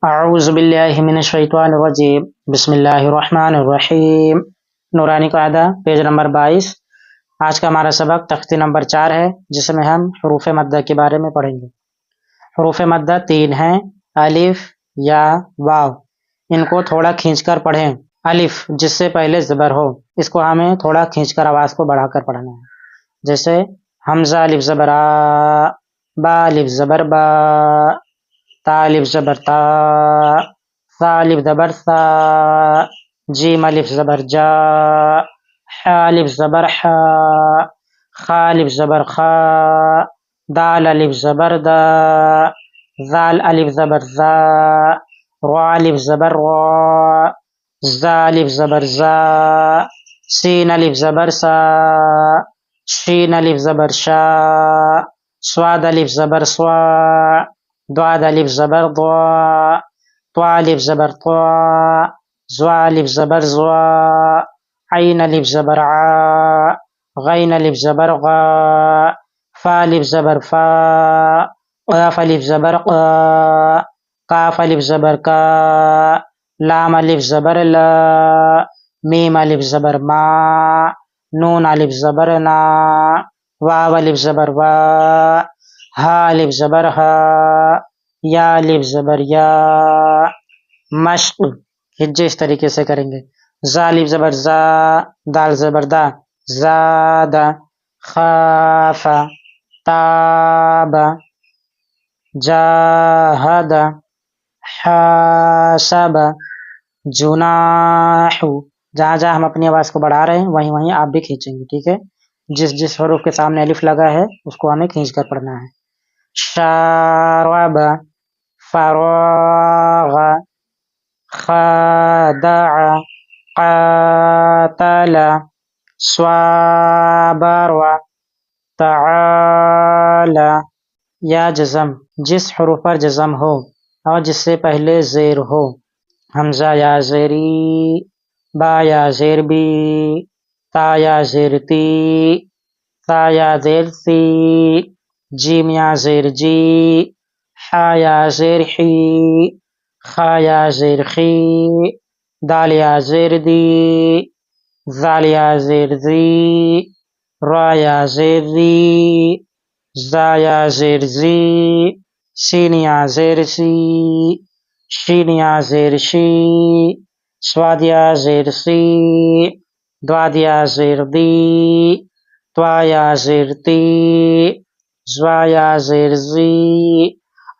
اعوذ باللہ من الشیطان الرجیم بسم اللہ الرحمن الرحیم۔ نورانی قاعدہ پیج نمبر 22۔ آج کا ہمارا سبق تختی نمبر 4 ہے، جس میں ہم حروف مدہ کے بارے میں پڑھیں گے۔ حروف مدہ 3 ہیں: الف، یا، واو۔ ان کو تھوڑا کھینچ کر پڑھیں۔ الف جس سے پہلے زبر ہو، اس کو ہمیں تھوڑا کھینچ کر آواز کو بڑھا کر پڑھنا ہے، جیسے حمزہ الف زبر آ، با الف زبر با، تا الف زبر تا، ثا الف زبر ثا، جیم الف زبر جا، حا الف زبر حا، خا الف زبر خا، دال الف زبر دا، ذال الف زبر ذا، را الف زبر را، زا الف زبر زا، سین الف زبر سا، شین الف زبر شا، صاد الف زبر صا، ضاد الف زبر ضا، طا الف زبر طا، زوا الف زبر زوا، عین الف زبر عا، غین الف زبر غا، فا الف زبر فا، قاف الف زبر قا، کاف الف زبر کا، لام الف زبر لا، میم الف زبر ما، نون الف زبر نا، واو الف زبر وا، ہا الف زبر ہا، یا الف زبر یا۔ مشق ہجے اس طریقے سے کریں گے: زا الف زبر زا، دال زبر دا، زاد، خاف، تاب، جاہد، حاسب، جناح۔ جہاں جہاں ہم اپنی آواز کو بڑھا رہے ہیں وہیں وہیں آپ بھی کھینچیں گے، ٹھیک ہے؟ جس جس حروف کے سامنے الف لگا ہے اس کو ہمیں کھینچ کر پڑھنا ہے۔ شارب، فراغ، خادع، قاتل، صابر، تعال۔ یا جزم جس حروف پر جزم ہو اور جس سے پہلے زیر ہو: حمزہ یا زیری، با یا زیر بی، تا یا زیر تی، تا یا زیر سی، جیم یا زیر جی، حا یا زیر حی، خا یا زیر خی، دال یا زیر دی، ذال یا زیر زی، را یا زیر زی، زا یا زیر زی، سین یا زیر سی، شین یا زیر شی، صاد یا زیر سی، ضاد یا زیر دی، طا یا زیر تی، زوا یا زیر زی،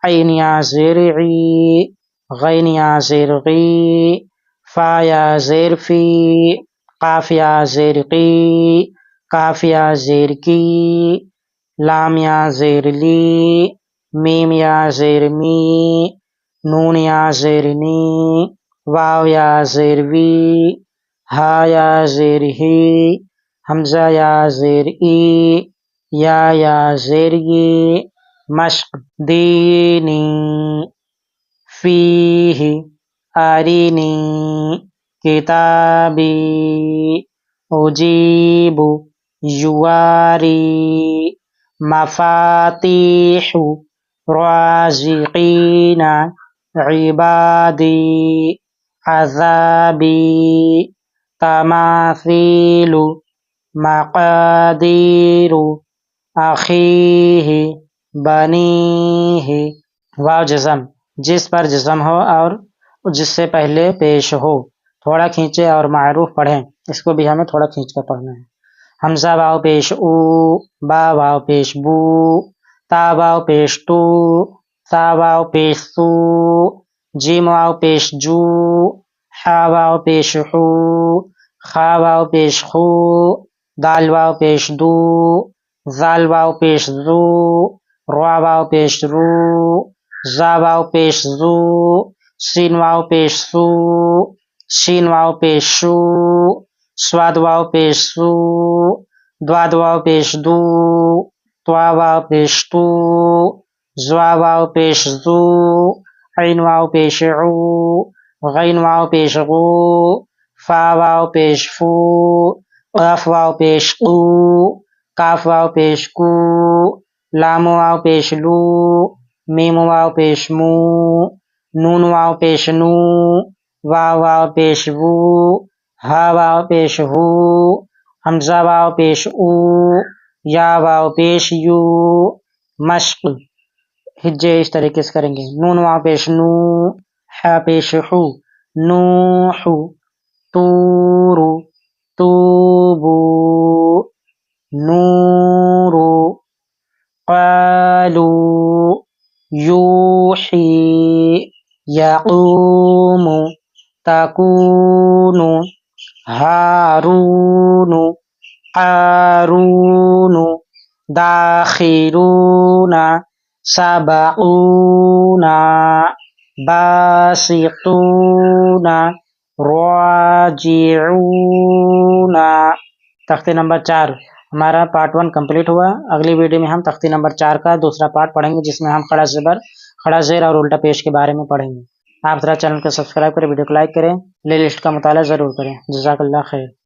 عین یا زیر عی، غین یا زیر غی، فا یا زیر فی، قاف یا زیر قی، کاف یا زیر کی، لام یا زیر لی، میم یا زیر می، نون یا زیر نی، واو یا زیر وی، ہا یا زیر ہی، حمزہ یا زیر ای، یا زیر ی۔ مشق: دینی، فیہ، ارینی، کتابی، اجیب، یواری، مفاتیح، رازقین، عبادی، عذابی، تماثیل، مقادیر، اخیہ، بنیہ۔ واو جزم جس پر جزم ہو اور جس سے پہلے پیش ہو، تھوڑا کھینچے اور معروف پڑھیں، اس کو بھی ہمیں تھوڑا کھینچ کر پڑھنا ہے۔ حمزہ واو پیش او، با واو پیش بو، تا واو پیش تو، ثا واو پیش ثو، جیم واو پیش جو، حا واو پیش حو، خا واو پیش خو، دال واو پیش دو، ذال واو پیش ذو، را واو پیش رو، زا واو پیش زو، سین واو پیش سو، شین واو پیش شو، صاد واو پیش سو، ضاد واو پیش دو، طا واو پیش تو، زوا واو پیش زو، عین واو پیش عو، غین واو پیش غو، فا واو پیش فو، قاف واو پیش قو، کاف واو پیش کو، لام واو پیش لو، میم واو پیش مو، نون واو پیش نو، واو واو پیش وو، ہا واو پیش ہو، حمزہ واو پیش او، یا واو پیش یو، مشق ہجے اس طریقے سے کریں گے، نون واو پیش نو، ہا پیش ہو، نوح، طور، توبو، نور، قالو، یوحی، یقوم، تکون، ہارون، قارون، داخلون، سبعون، باسطون، راجعون۔ تختی نمبر 4 ہمارا پارٹ 1 کمپلیٹ ہوا۔ اگلی ویڈیو میں ہم تختی نمبر 4 کا دوسرا پارٹ پڑھیں گے، جس میں ہم کھڑا زبر، کھڑا زیر اور الٹا پیش کے بارے میں پڑھیں گے۔ آپ ذرا چینل کو سبسکرائب کریں، ویڈیو کو لائک کریں، پلے لسٹ کا مطالعہ ضرور کریں۔ جزاک اللہ خیر۔